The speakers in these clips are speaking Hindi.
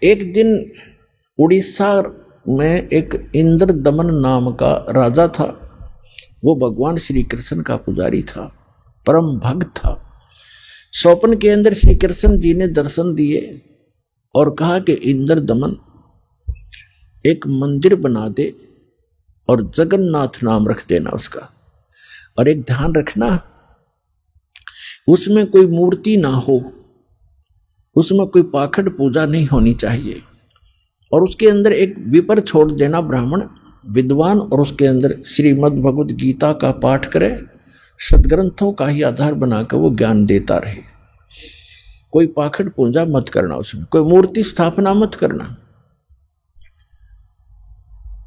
एक दिन उड़ीसा में एक इंद्रदमन नाम का राजा था। वो भगवान श्री कृष्ण का पुजारी था, परम भक्त था। स्वप्न के अंदर श्री कृष्ण जी ने दर्शन दिए और कहा कि इंद्रदमन एक मंदिर बना दे और जगन्नाथ नाम रख देना उसका, और एक ध्यान रखना उसमें कोई मूर्ति ना हो, उसमें कोई पाखंड पूजा नहीं होनी चाहिए, और उसके अंदर एक विपर छोड़ देना ब्राह्मण विद्वान, और उसके अंदर श्रीमद् भगवद गीता का पाठ करे, सदग्रंथों का ही आधार बनाकर वो ज्ञान देता रहे। कोई पाखंड पूजा मत करना, उसमें कोई मूर्ति स्थापना मत करना।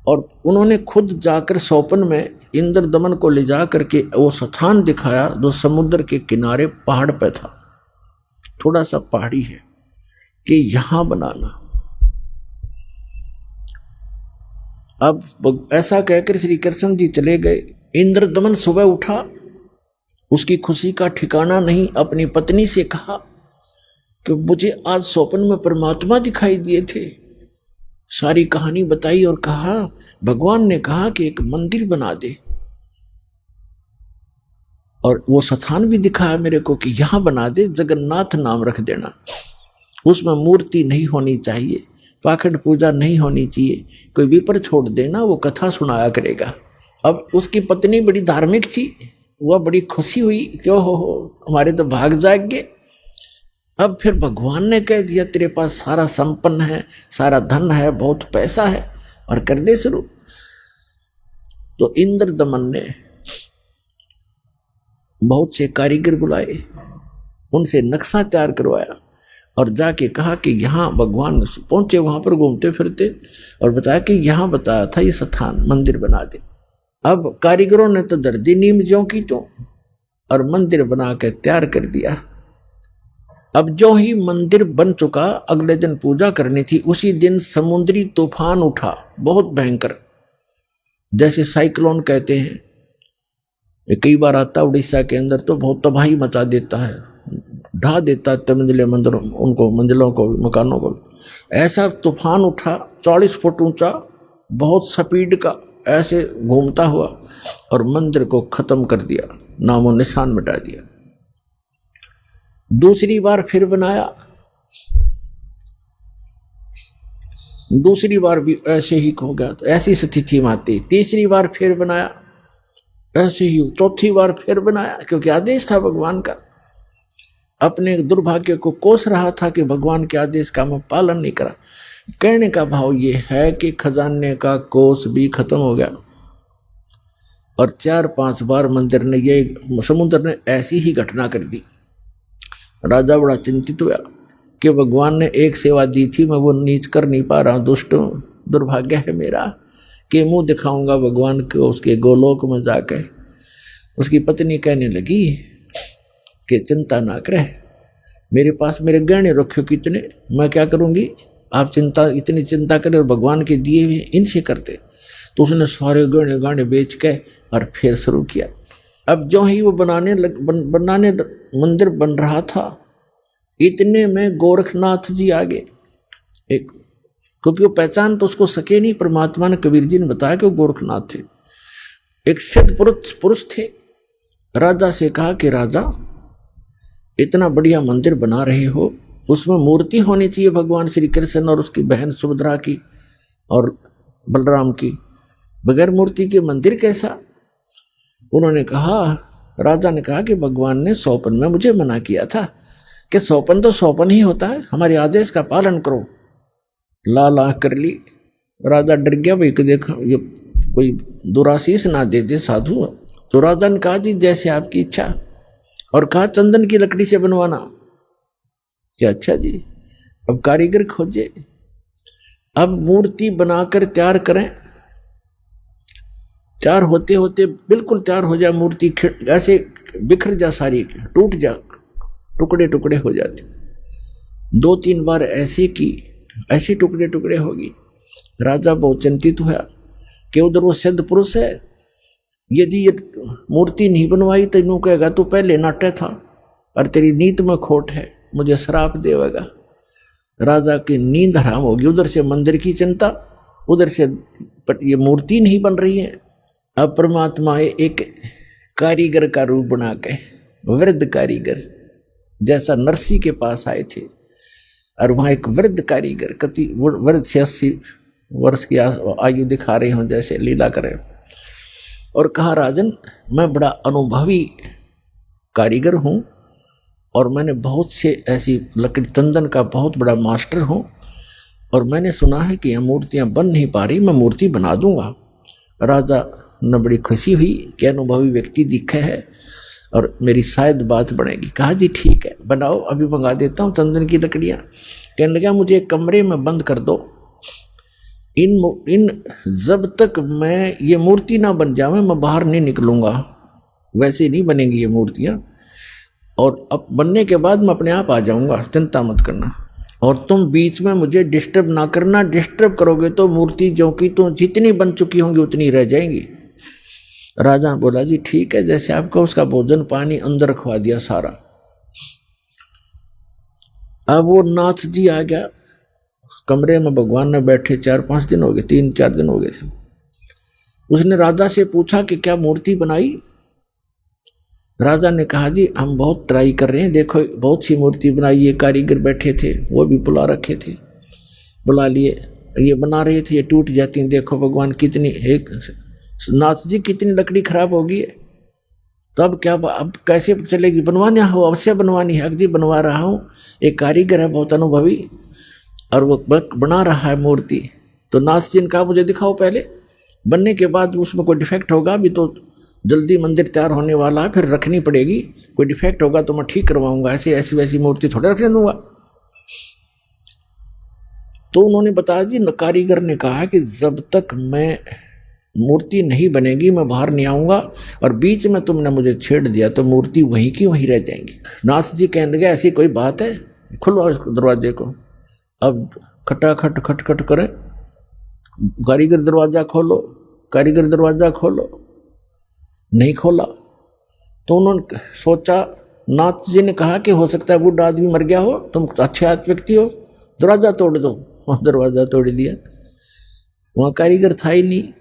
और उन्होंने खुद जाकर स्वप्न में इंद्रदमन को ले जा करके वो स्थान दिखाया जो समुद्र के किनारे पहाड़ पे था, थोड़ा सा पहाड़ी है, कि यहां बनाना। अब ऐसा कहकर श्री कृष्ण जी चले गए। इंद्रदमन सुबह उठा, उसकी खुशी का ठिकाना नहीं। अपनी पत्नी से कहा कि मुझे आज स्वप्न में परमात्मा दिखाई दिए थे। सारी कहानी बताई और कहा भगवान ने कहा कि एक मंदिर बना दे, और वो स्थान भी दिखाया मेरे को कि यहां बना दे, जगन्नाथ नाम रख देना, उसमें मूर्ति नहीं होनी चाहिए, पाखंड पूजा नहीं होनी चाहिए, कोई विपर छोड़ देना, वो कथा सुनाया करेगा। अब उसकी पत्नी बड़ी धार्मिक थी, वह बड़ी खुशी हुई, क्यों हो हमारे तो भाग जाग गए। अब फिर भगवान ने कह दिया तेरे पास सारा संपन्न है, सारा धन है, बहुत पैसा है, और कर दे शुरू। तो इंद्रदमन ने बहुत से कारीगर बुलाए, उनसे नक्शा तैयार करवाया, और जाके कहा कि यहाँ भगवान पहुंचे, वहां पर घूमते फिरते, और बताया कि यहाँ बताया था ये स्थान, मंदिर बना दे। अब कारीगरों ने तो दर्दी नीम ज्यों की तो, और मंदिर बना के तैयार कर दिया। अब जो ही मंदिर बन चुका, अगले दिन पूजा करनी थी, उसी दिन समुद्री तूफान उठा, बहुत भयंकर, जैसे साइक्लोन कहते हैं। ये कई बार आता उड़ीसा के अंदर, तो बहुत तबाही मचा देता है, ढा देता है मंजिले मंदिरों उनको, मंजिलों को, मकानों को। ऐसा तूफान उठा 40 फुट ऊंचा, बहुत स्पीड का, ऐसे घूमता हुआ, और मंदिर को खत्म कर दिया, नामो निशान मिटा दिया। दूसरी बार फिर बनाया, दूसरी बार भी ऐसे ही हो गया, तो ऐसी स्थिति में आती। तीसरी बार फिर बनाया, ऐसे ही। चौथी बार फिर बनाया, क्योंकि आदेश था भगवान का। अपने दुर्भाग्य को कोस रहा था कि भगवान के आदेश का मैं पालन नहीं करा। कहने का भाव ये है कि खजाने का कोस भी खत्म हो गया, और 4-5 बार मंदिर ने, ये समुद्र ने ऐसी ही घटना कर दी। राजा बड़ा चिंतित हुआ कि भगवान ने एक सेवा दी थी, मैं वो नीच कर नहीं पा रहा हूं, दुष्टों, दुर्भाग्य है मेरा कि मुंह दिखाऊंगा भगवान को उसके गोलोक में जाकर। उसकी पत्नी कहने लगी कि चिंता ना करे, मेरे पास मेरे गहने रखे कितने, मैं क्या करूंगी, आप इतनी चिंता करें, और भगवान के दिए हुए इनसे करते। तो उसने सारे गहने गाने बेच के और फिर शुरू किया। अब जो ही वो बनाने मंदिर बन रहा था, इतने में गोरखनाथ जी आ गए। एक, क्योंकि वो पहचान तो उसको सके नहीं, परमात्मा ने, कबीर जी ने बताया कि वो गोरखनाथ थे। एक सिद्ध पुरुष थे। राजा से कहा कि राजा, इतना बढ़िया मंदिर बना रहे हो, उसमें मूर्ति होनी चाहिए भगवान श्री कृष्ण और उसकी बहन सुभद्रा की और बलराम की, बगैर मूर्ति के मंदिर कैसा। उन्होंने कहा, राजा ने कहा कि भगवान ने स्वप्न में मुझे मना किया था कि स्वप्न तो स्वप्न ही होता है, हमारे आदेश का पालन करो। ला कर ली। राजा डर गया, भाई देखो ये कोई दुराशीष ना दे दे साधु। तो राजा ने कहा जी जैसे आपकी इच्छा, और कहा चंदन की लकड़ी से बनवाना। क्या अच्छा जी। अब कारीगर खोजे, अब मूर्ति बनाकर तैयार करें। तैयार होते होते बिल्कुल तैयार हो जाए मूर्ति, ऐसे बिखर जा, सारी टूट जा, टुकड़े टुकड़े हो जाते। 2-3 बार ऐसे की, ऐसे टुकड़े टुकड़े होगी। राजा बहुत चिंतित हुआ कि उधर वो सिद्ध पुरुष है, यदि ये मूर्ति नहीं बनवाई तो इन्हों कहेगा तू पहले नाट्य था और तेरी नीत में खोट है, मुझे श्राप देगा। राजा की नींद हराम होगी। उधर से मंदिर की चिंता, उधर से ये मूर्ति नहीं बन रही है। अब परमात्मा एक कारीगर का रूप बना के, वृद्ध कारीगर जैसा नरसी के पास आए थे, और वहां एक वृद्ध कारीगर कति वृद्ध 86 वर्ष की आयु दिखा रहे हों जैसे लीला करें, और कहा राजन मैं बड़ा अनुभवी कारीगर हूं और मैंने बहुत से ऐसी लकड़ी तंदन का बहुत बड़ा मास्टर हूं, और मैंने सुना है कि यह मूर्तियां बन नहीं पा रही, मैं मूर्ति बना दूंगा। राजा ने बड़ी खुशी हुई कि अनुभवी व्यक्ति दिखे है और मेरी शायद बात बनेगी। कहा जी ठीक है बनाओ, अभी मंगा देता हूँ तंदन की लकड़ियाँ। कहने लगा मुझे एक कमरे में बंद कर दो, इन जब तक मैं ये मूर्ति ना बन जावे मैं बाहर नहीं निकलूंगा, वैसे नहीं बनेंगी ये मूर्तियाँ, और अब बनने के बाद मैं अपने आप आ जाऊंगा, चिंता मत करना, और तुम बीच में मुझे डिस्टर्ब ना करना, डिस्टर्ब करोगे तो मूर्ति जो कि तो जितनी बन चुकी होंगी उतनी रह जाएंगी। राजा बोला जी ठीक है जैसे आपको। उसका भोजन पानी अंदर रखवा दिया सारा। अब वो नाथ जी आ गया कमरे में, भगवान ने बैठे 4-5 दिन हो गए, 3-4 दिन हो गए थे। उसने राजा से पूछा कि क्या मूर्ति बनाई? राजा ने कहा जी हम बहुत ट्राई कर रहे हैं, देखो बहुत सी मूर्ति बनाई, ये कारीगर बैठे थे वो भी बुला रखे थे, बुला लिए, ये बना रहे थे, ये टूट जाती हैं, देखो भगवान कितनी, एक नाथ जी कितनी लकड़ी खराब होगी है, तो अब क्या, अब कैसे चलेगी? बनवाने हो? अवश्य बनवानी है। जी बनवा रहा हूँ, एक कारीगर है बहुत अनुभवी और वो बना रहा है मूर्ति। तो नाथ जी ने कहा मुझे दिखाओ पहले, बनने के बाद उसमें कोई डिफेक्ट होगा, अभी तो जल्दी मंदिर तैयार होने वाला है, फिर रखनी पड़ेगी, कोई डिफेक्ट होगा तो मैं ठीक करवाऊंगा, ऐसी वैसी मूर्ति थोड़े रखने दूंगा। तो उन्होंने बताया जी, कारीगर ने कहा कि जब तक मैं मूर्ति नहीं बनेगी मैं बाहर नहीं आऊंगा, और बीच में तुमने मुझे छेड़ दिया तो मूर्ति वहीं की वहीं रह जाएंगी। नाथ जी कहने लगे ऐसी कोई बात है, खुलवाओ दरवाजे को। अब खटाखट खटखट करें, कारीगर दरवाजा खोलो, कारीगर दरवाजा खोलो, नहीं खोला। तो उन्होंने सोचा, नाथ जी ने कहा कि हो सकता है बूढ़ा आदमी मर गया हो, तुम अच्छे व्यक्ति हो, दरवाजा तोड़ दो। वहां दरवाजा तोड़ दिया, वहां कारीगर था ही नहीं।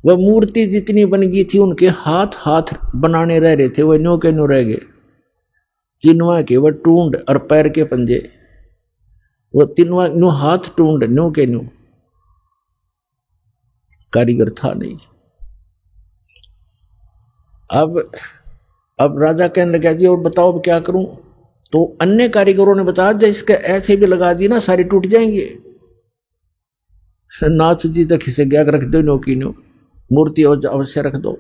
वह मूर्ति जितनी बन गई थी उनके हाथ बनाने रह रहे थे, वह न्यू के न्यू रह गए, तीनवा के वह टूंड और पैर के पंजे, वो तीनवा न्यू हाथ टूंड न्यू के न्यू, कारीगर था नहीं। अब राजा कहने लगा जी और बताओ अब क्या करूं? तो अन्य कारीगरों ने बताया जब इसके ऐसे भी लगा दी ना सारी टूट जाएंगे। नाथ जी तक इसे गया रख दो, नो की नो मूर्ति अवश्य रख दो।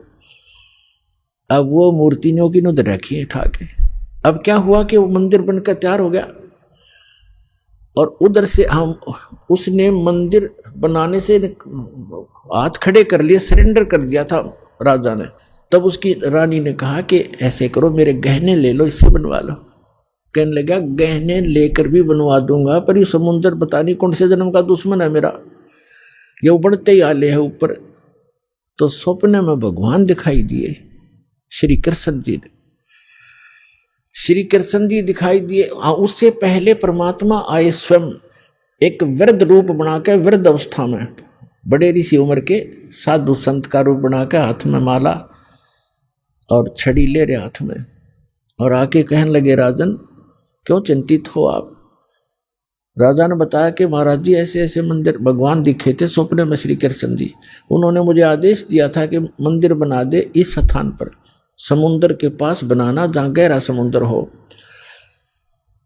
अब वो मूर्ति नो की नो रखी ठाके। अब क्या हुआ कि वो मंदिर बनकर तैयार हो गया, और उधर से हम उसने मंदिर बनाने से हाथ खड़े कर लिए, सरेंडर कर दिया था राजा ने। तब उसकी रानी ने कहा कि ऐसे करो मेरे गहने ले लो, इससे बनवा लो। कहने लगा गहने लेकर भी बनवा दूंगा, पर ये समुंदर पता नहीं कौन से जन्म का दुश्मन है मेरा, ये उबड़ते ही आले है ऊपर। तो सपने में भगवान दिखाई दिए, श्री कृष्ण जी ने, श्री कृष्ण जी दिखाई दिए। उससे पहले परमात्मा आए स्वयं एक वृद्ध रूप बनाकर, वृद्ध अवस्था में बड़े ऋषि उम्र के साधु संत का रूप बनाकर, हाथ में माला और छड़ी ले रहे हाथ में, और आके कहने लगे राजन क्यों चिंतित हो आप? राजा ने बताया कि महाराज जी ऐसे ऐसे मंदिर भगवान दिखे थे सपने में श्री कृष्ण जी, उन्होंने मुझे आदेश दिया था कि मंदिर बना दे इस स्थान पर, समुद्र के पास बनाना जहाँ गहरा समुद्र हो,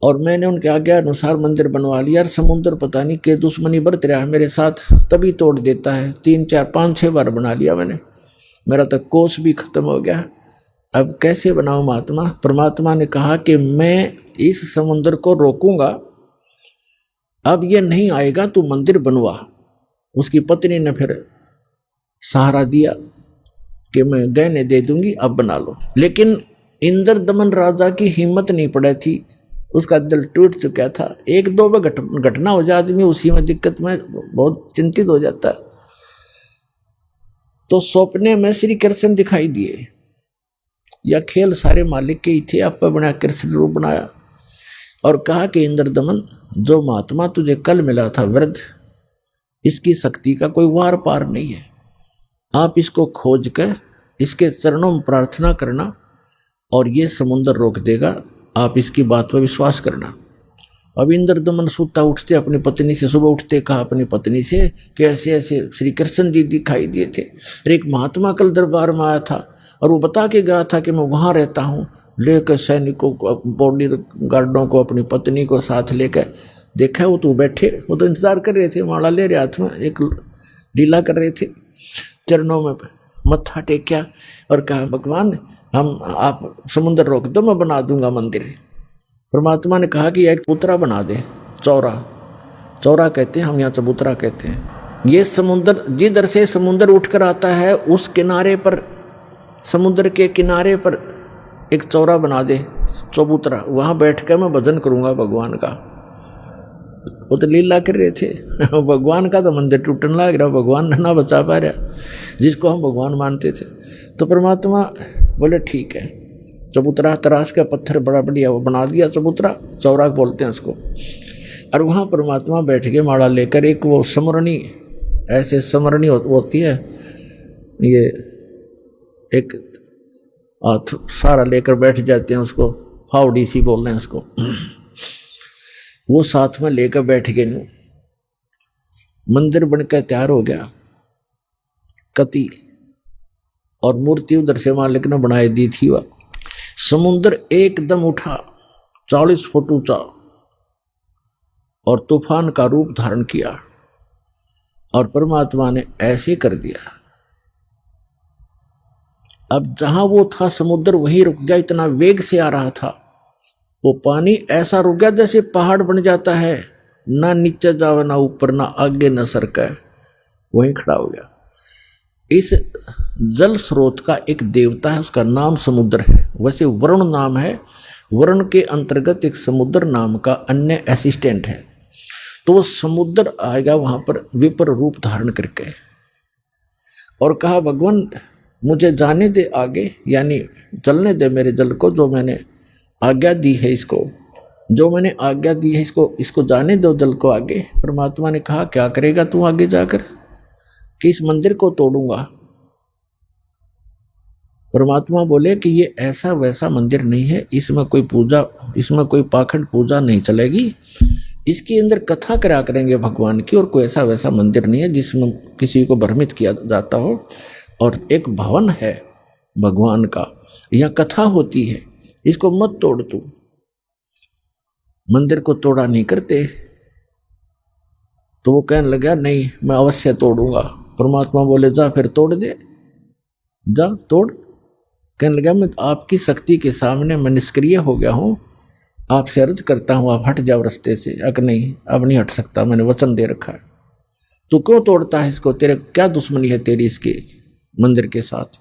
और मैंने उनके आज्ञा अनुसार मंदिर बनवा लिया। और समुद्र पता नहीं के दुश्मनी बरत रहा है मेरे साथ, तभी तोड़ देता है, 3 4 5 6 बार बना लिया मैंने, मेरा तक कोष भी खत्म हो गया। अब कैसे बनाऊं महात्मा? परमात्मा ने कहा कि मैं इस समुद्र को रोकूंगा, अब ये नहीं आएगा, तू मंदिर बनवा। उसकी पत्नी ने फिर सहारा दिया कि मैं गहने दे दूंगी, अब बना लो। लेकिन इंद्र दमन राजा की हिम्मत नहीं पड़ी थी, उसका दिल टूट चुका था। 1-2 बार घटना हो जाए आदमी उसी में दिक्कत में बहुत चिंतित हो जाता। तो सपने में श्री कृष्ण दिखाई दिए, या खेल सारे मालिक के ही थे, आप बना कृष्ण रूप बनाया। और कहा कि इंद्रदमन, जो महात्मा तुझे कल मिला था वृद्ध, इसकी शक्ति का कोई वार पार नहीं है। आप इसको खोज कर इसके चरणों में प्रार्थना करना और ये समुद्र रोक देगा। आप इसकी बात पर विश्वास करना। अब इंद्रदमन सूता उठते अपनी पत्नी से, सुबह उठते कहा अपनी पत्नी से कि ऐसे ऐसे श्री कृष्ण जी दिखाई दिए थे और एक महात्मा कल दरबार में आया था और वो बता के गया था कि मैं वहाँ रहता हूँ। लेकर सैनिकों को, बॉडी गार्डों को, अपनी पत्नी को साथ लेकर देखा, वो तो बैठे, वो तो इंतजार कर रहे थे, माला ले रहे हाथ में, एक लीला कर रहे थे। चरणों में मत्था टेक्या और कहा भगवान हम आप समुद्र रोक दो, मैं बना दूंगा मंदिर। परमात्मा ने कहा कि एक चबूतरा बना दे, चौरा, चौरा कहते हैं हम यहाँ, चबूतरा कहते हैं। ये समुद्र जिधर से समुद्र उठकर आता है उस किनारे पर, समुद्र के किनारे पर एक चौरा बना दे, चबूतरा, वहाँ बैठ कर मैं भजन करूँगा भगवान का। वो तो लीला कर रहे थे भगवान का तो मंदिर टूटने लग रहा, भगवान ना बचा पा रहा जिसको हम भगवान मानते थे। तो परमात्मा बोले ठीक है, चबूतरा तराश का पत्थर बड़ा बढ़िया वो बना दिया, चबूतरा, चौरा बोलते हैं उसको। और वहाँ परमात्मा बैठ के माला लेकर, एक वो समरणी, ऐसे समरणी होती है, ये एक सारा लेकर बैठ जाते हैं, उसको फावड़ी सी बोल रहे हैं उसको, वो साथ में लेकर बैठ गए। मंदिर बनकर तैयार हो गया, कति और मूर्ति उधर से मालिक ने बनाई दी थी। वह समुद्र एकदम उठा 40 फुट ऊंचा और तूफान का रूप धारण किया और परमात्मा ने ऐसे कर दिया। अब जहां वो था समुद्र वहीं रुक गया, इतना वेग से आ रहा था वो पानी, ऐसा रुक गया जैसे पहाड़ बन जाता है, ना नीचे जावे ना ऊपर, ना आगे ना सरका, वहीं खड़ा हो गया। इस जल स्रोत का एक देवता है, उसका नाम समुद्र है। वैसे वरुण नाम है, वरुण के अंतर्गत एक समुद्र नाम का अन्य असिस्टेंट है। तो वो समुद्र आएगा वहां पर विपर रूप धारण करके और कहा भगवान मुझे जाने दे आगे, यानी चलने दे मेरे जल को, जो मैंने आज्ञा दी है इसको, जो मैंने आज्ञा दी है इसको जाने दो जल को आगे। परमात्मा ने कहा क्या करेगा तू आगे जाकर? कि इस मंदिर को तोड़ूंगा। परमात्मा बोले कि ये ऐसा वैसा मंदिर नहीं है, इसमें कोई पूजा, इसमें कोई पाखंड पूजा नहीं चलेगी, इसके अंदर कथा करा करेंगे भगवान की, और कोई ऐसा वैसा मंदिर नहीं है जिसमें किसी को भ्रमित किया जाता हो। और एक भवन है भगवान का, यहाँ कथा होती है, इसको मत तोड़ तू। मंदिर को तोड़ा नहीं करते। तो वो कहने लगा नहीं मैं अवश्य तोड़ूंगा। परमात्मा बोले जा फिर तोड़ दे, जा तोड़। कहने लगा मैं आपकी शक्ति के सामने मैं निष्क्रिय हो गया हूं, आपसे अर्ज करता हूं आप हट जाओ रास्ते से। अक नहीं, अब नहीं हट सकता, मैंने वचन दे रखा है। तू क्यों तोड़ता है इसको, तेरे क्या दुश्मनी है तेरी इसके मंदिर के साथ?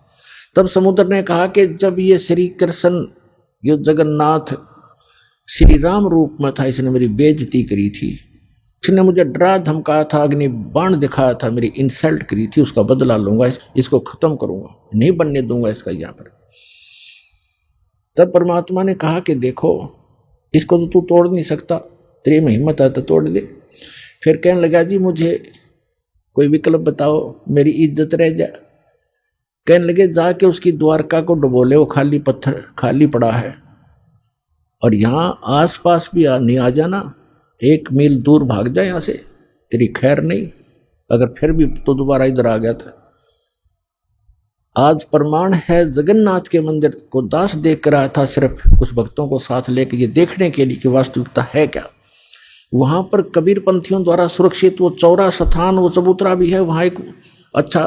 तब समुद्र ने कहा कि जब ये श्री कृष्ण, ये जगन्नाथ श्री राम रूप में था, इसने मेरी बेइज्जती करी थी, इसने मुझे डरा धमकाया था, अग्नि बाण दिखाया था, मेरी इंसल्ट करी थी, उसका बदला लूंगा, इसको खत्म करूंगा, नहीं बनने दूंगा इसका यहाँ पर। तब परमात्मा ने कहा कि देखो इसको तो तू तोड़ नहीं सकता, तेरे में हिम्मत है तो तोड़ दे। फिर कहने लगा जी मुझे कोई विकल्प बताओ, मेरी इज्जत रह जाए। कहने लगे जाके उसकी द्वारका को डुबो ले, वो खाली पत्थर खाली पड़ा है, और यहाँ आसपास भी नहीं आ जाना, 1 मील दूर भाग जाए यहाँ से, तेरी खैर नहीं। अगर फिर भी तो दोबारा इधर आ गया था। आज प्रमाण है जगन्नाथ के मंदिर को दास देख कर आया था, सिर्फ कुछ भक्तों को साथ लेकर ये देखने के लिए कि वास्तविकता है क्या। वहां पर कबीर पंथियों द्वारा सुरक्षित वो चौरा स्थान, वो चबूतरा भी है, वहां एक अच्छा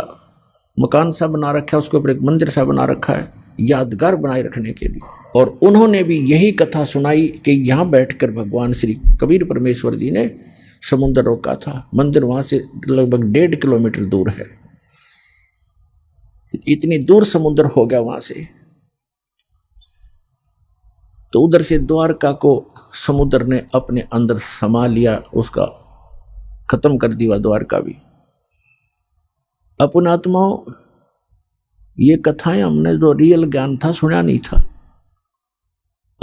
मकान सा बना रखा है, उसके ऊपर एक मंदिर सा बना रखा है यादगार बनाए रखने के लिए। और उन्होंने भी यही कथा सुनाई कि यहाँ बैठकर भगवान श्री कबीर परमेश्वर जी ने समुद्र रोका था। मंदिर वहां से लगभग 1.5 किलोमीटर दूर है, इतनी दूर समुद्र हो गया वहां से। तो उधर से द्वारका को समुद्र ने अपने अंदर समा लिया, उसका खत्म कर दिया द्वारका भी। अपन आत्माओं, ये कथाएं हमने जो रियल ज्ञान था सुना नहीं था,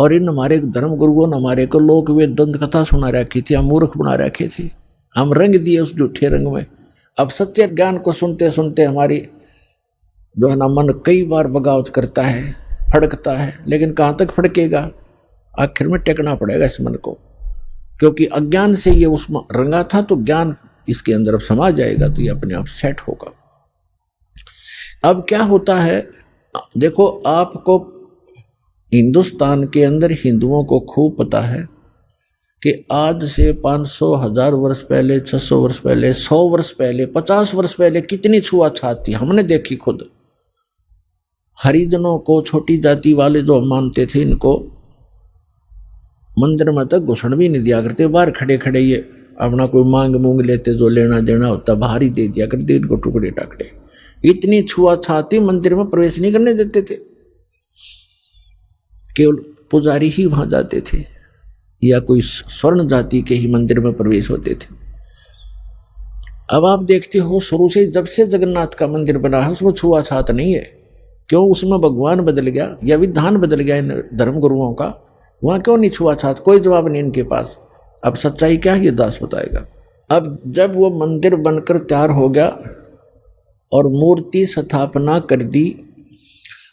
और इन हमारे धर्म गुरुओं ने हमारे को लोक वेद दंत कथा सुना रखी थी, हम मूर्ख बना रखे थे, हम रंग दिए उस झूठे रंग में। अब सच्चे ज्ञान को सुनते सुनते हमारी जो है ना मन कई बार बगावत करता है, फड़कता है, लेकिन कहाँ तक फड़केगा, आखिर में टेकना पड़ेगा इस मन को, क्योंकि अज्ञान से ये उस रंगा था, तो ज्ञान इसके अंदर अब समा जाएगा, तो ये अपने आप सेट होगा। अब क्या होता है, देखो आपको हिंदुस्तान के अंदर हिंदुओं को खूब पता है कि आज से 500 1000 वर्ष पहले, 600 वर्ष पहले, 100 वर्ष पहले, 50 वर्ष पहले कितनी छुआछात थी, हमने देखी खुद। हरिजनों को, छोटी जाति वाले जो मानते थे, इनको मंदिर में तक घुसण भी नहीं दिया करते, बाहर खड़े खड़े ये अपना कोई मांग मूंग लेते, जो लेना देना होता बाहर ही दे दिया करते इनको, टुकड़े टाकड़े। इतनी छुआछात थी, मंदिर में प्रवेश नहीं करने देते थे, केवल पुजारी ही वहां जाते थे, या कोई स्वर्ण जाति के ही मंदिर में प्रवेश होते थे। अब आप देखते हो शुरू से जब से जगन्नाथ का मंदिर बना है उसमें छुआछात नहीं है। क्यों? उसमें भगवान बदल गया या विधान बदल गया इन धर्म गुरुओं का, वहां क्यों नहीं छुआछात? कोई जवाब नहीं इनके पास। अब सच्चाई क्या है ये दास बताएगा। अब जब वो मंदिर बनकर तैयार हो गया और मूर्ति स्थापना कर दी,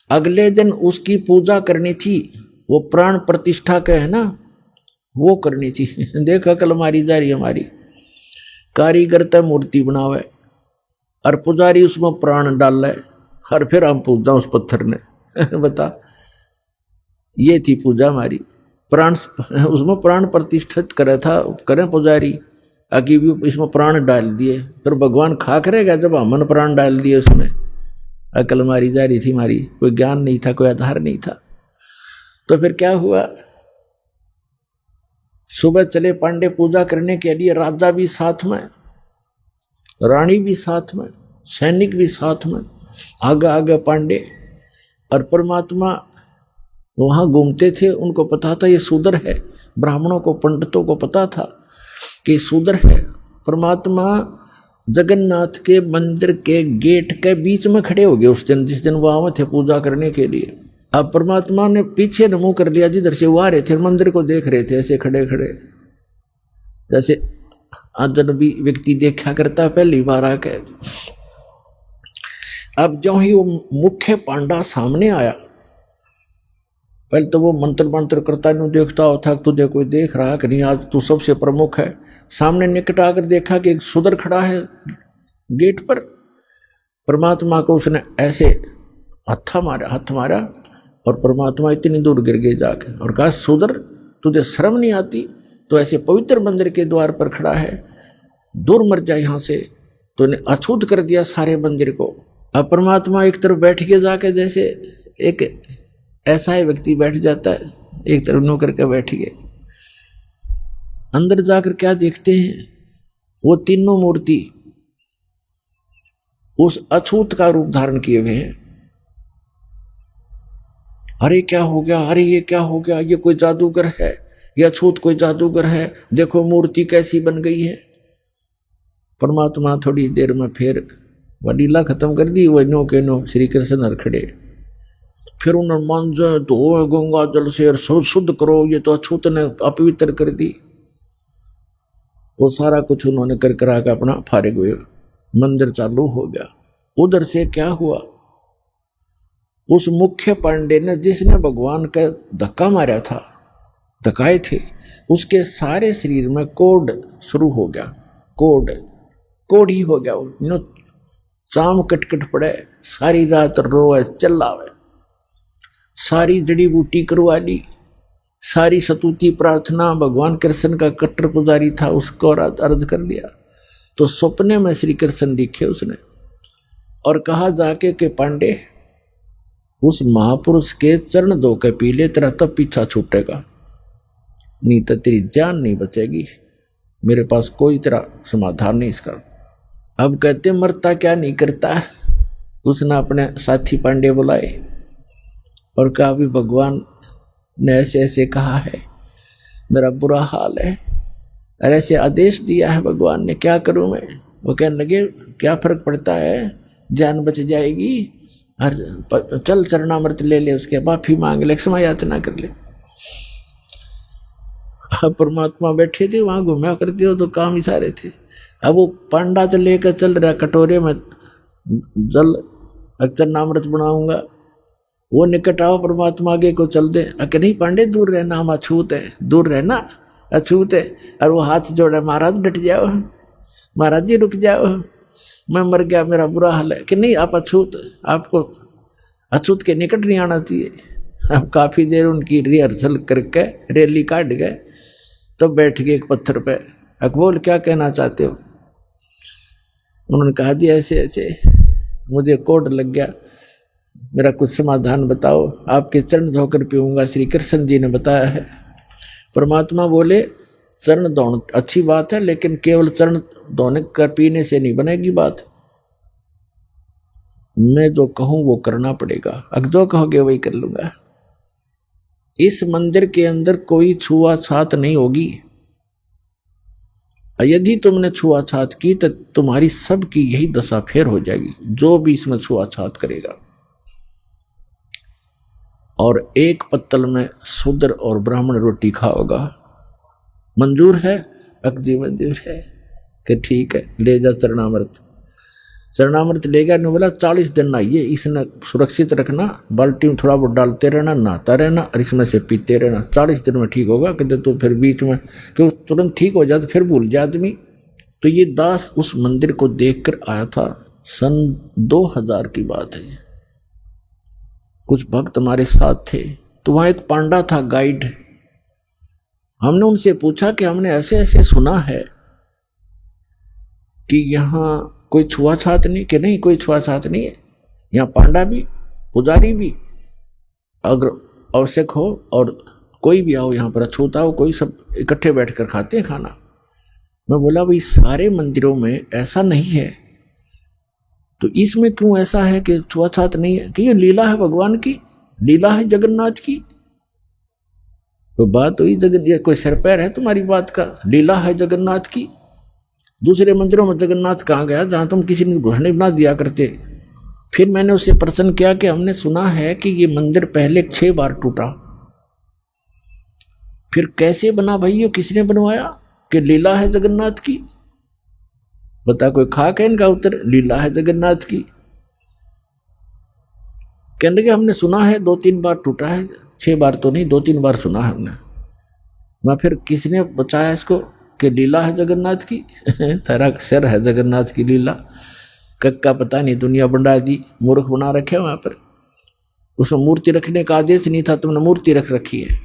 अगले दिन उसकी पूजा करनी थी, वो प्राण प्रतिष्ठा का है ना, वो करनी थी। देखा कल मारी जा रही हमारी कारीगर तो मूर्ति बनावे और पुजारी उसमें प्राण डाल ले, और फिर हम पूजा उस पत्थर ने। बता, ये थी पूजा हमारी, प्राण उसमें प्राण प्रतिष्ठित करे था, करें पुजारी, आगे भी इसमें प्राण डाल दिए, फिर भगवान खा करेगा जब हमने प्राण डाल दिए उसमें। अकल मारी जा रही थी हमारी, कोई ज्ञान नहीं था, कोई आधार नहीं था। तो फिर क्या हुआ, सुबह चले पांडे पूजा करने के लिए, राजा भी साथ में, रानी भी साथ में, सैनिक भी साथ में, आगे आगे पांडे। और परमात्मा वहां घूमते थे, उनको पता था ये शूद्र है, ब्राह्मणों को, पंडितों को पता था कि शूद्र है। परमात्मा जगन्नाथ के मंदिर के गेट के बीच में खड़े हो गए उस दिन, जिस दिन वो आए थे पूजा करने के लिए। अब परमात्मा ने पीछे मुंह कर लिया, जिधर से वो आ रहे थे, मंदिर को देख रहे थे ऐसे खड़े खड़े, जैसे अजनबी व्यक्ति देखा करता पहली बार आके। अब जो ही वो मुख्य पांडा सामने आया, पहले तो वो मंत्र मंत्र करता नहीं देखता होता, तुझे कोई देख रहा कि नहीं, आज तू सबसे प्रमुख है। सामने निकट आकर देखा कि एक शूद्र खड़ा है गेट पर। परमात्मा को उसने ऐसे हाथ मारा और परमात्मा इतनी दूर गिर गए जाके, और कहा, शूद्र तुझे शर्म नहीं आती? तो ऐसे पवित्र मंदिर के द्वार पर खड़ा है, दूर मर जाए यहाँ से। तो ने अछूत कर दिया सारे मंदिर को। अब परमात्मा एक तरफ बैठ के जाके, जैसे एक ऐसा ही व्यक्ति बैठ जाता है, एक तरफ नो करके बैठ गए। अंदर जाकर क्या देखते हैं, वो तीनों मूर्ति उस अछूत का रूप धारण किए हुए हैं। अरे क्या हो गया, अरे ये क्या हो गया, ये कोई जादूगर है, ये अछूत कोई जादूगर है, देखो मूर्ति कैसी बन गई है। परमात्मा थोड़ी देर में फिर वह लीला खत्म कर दी, वह नो के नो श्री कृष्ण खड़े, फिर उन्होंने मांझे धो गंगा जल से शुद्ध करो, ये तो अछूत ने अपवित्र कर दी। वो सारा कुछ उन्होंने कर करा के अपना फारिग हुए, मंदिर चालू हो गया। उधर से क्या हुआ, उस मुख्य पांडे ने, जिसने भगवान का धक्का मारा था, धक्काए थे, उसके सारे शरीर में कोढ़ शुरू हो गया, कोढ़ ही हो गया। चाम कटकट पड़े, सारी रात रोए चिल्लावे, सारी जड़ी बूटी करवा ली, सारी सतुति प्रार्थना, भगवान कृष्ण का कट्टर पुजारी था, उसको अर्ज कर लिया। तो सपने में श्री कृष्ण दिखे उसने और कहा जाके कि पांडे, उस महापुरुष के चरण धो के पी ले, तेरा तब पीछा छूटेगा, नहीं तो तेरी जान नहीं बचेगी, मेरे पास कोई तेरा समाधान नहीं इसका। अब कहते मरता क्या नहीं करता। उसने अपने साथी पांडे बुलाए और कहा, भी भगवान ने ऐसे ऐसे कहा है, मेरा बुरा हाल है, और ऐसे आदेश दिया है भगवान ने, क्या करूं मैं? वो कहने लगे, क्या फर्क पड़ता है, जान बच जाएगी, और चल चरणामृत ले ले, उसके माफी मांग ले, क्षमा याचना कर ले। अब परमात्मा बैठे थे वहां, घूमया करते हो तो काम ही सारे थे। अब वो पांडा तो लेकर चल रहा कटोरे में जल अक्षरनामृत बनाऊंगा, वो निकट आओ परमात्मा आगे को चल दे। अके नहीं पांडे दूर रहना, हम अछूत है, दूर रहना अछूत है। और वो हाथ जोड़े, महाराज डट जाओ, महाराज जी रुक जाओ, मैं मर गया, मेरा बुरा हाल है। कि नहीं आप अछूत, आपको अछूत के निकट नहीं आना चाहिए। अब काफी देर उनकी रिहर्सल करके रैली काट गए, तब बैठ गए एक पत्थर पे। अकबोल क्या कहना चाहते हो? उन्होंने कहा जी ऐसे ऐसे मुझे कोड लग गया, मेरा कुछ समाधान बताओ, आपके चरण धोकर पीऊंगा, श्री कृष्ण जी ने बताया है। परमात्मा बोले चरण धोना अच्छी बात है, लेकिन केवल चरण धोने कर पीने से नहीं बनेगी बात, मैं जो कहूं वो करना पड़ेगा। अगर जो कहोगे वही कर लूंगा। इस मंदिर के अंदर कोई छुआछात नहीं होगी। यदि तुमने छुआछात की तो तुम्हारी सबकी यही दशा फेर हो जाएगी, जो भी इसमें छुआछात करेगा। और एक पत्तल में शूद्र और ब्राह्मण रोटी खाओगा। मंजूर है? अकदी मंजूर है। कि ठीक है, ले जा चरणामृत। चरणामृत ले गया, ने बोला 40 दिन नहाइए, इसने सुरक्षित रखना, बाल्टी में थोड़ा बहुत डालते रहना, नहाता रहना और इसमें से पीते रहना, 40 दिन में ठीक होगा। कहते तो फिर बीच में क्यों तुरंत ठीक हो जाए तो फिर भूल जाए आदमी। तो ये दास उस मंदिर को देखकर आया था, सन 2000 की बात है। कुछ भक्त हमारे साथ थे, तो वहाँ एक पांडा था गाइड। हमने उनसे पूछा कि हमने ऐसे ऐसे सुना है कि यहाँ कोई छुआछात नहीं। कि नहीं कोई छुआछात नहीं है, यहाँ पांडा भी पुजारी भी अगर आवश्यक हो और कोई भी आओ यहाँ पर अछूता हो, कोई सब इकट्ठे बैठकर खाते हैं खाना। मैं बोला भाई सारे मंदिरों में ऐसा नहीं है, तो इसमें क्यों ऐसा है कि छुआछात नहीं है? कि ये लीला है भगवान की, लीला है जगन्नाथ की। तो बात हुई ये कोई सिर पैर है तुम्हारी बात का? लीला है जगन्नाथ की। दूसरे मंदिरों में जगन्नाथ कहाँ गया जहां तुम किसी ने घोषणा ना दिया करते? फिर मैंने उससे प्रश्न किया कि हमने सुना है कि ये मंदिर पहले 6 बार टूटा, फिर कैसे बना भाई, ये किसने बनवाया? कि लीला है जगन्नाथ की। बता कोई खाक है इनका उत्तर? लीला है जगन्नाथ की। कहने लगे हमने सुना है 2-3 बार टूटा है, 6 बार तो नहीं, 2-3 बार सुना है हमने। मैं फिर किसने बचाया इसको कि लीला है जगन्नाथ की? तेरा सर है जगन्नाथ की लीला। कक्का पता नहीं दुनिया बंडा दी, मूर्ख बना रखे वहां पर। उसमें मूर्ति रखने का आदेश नहीं था, तुमने मूर्ति रख रखी है।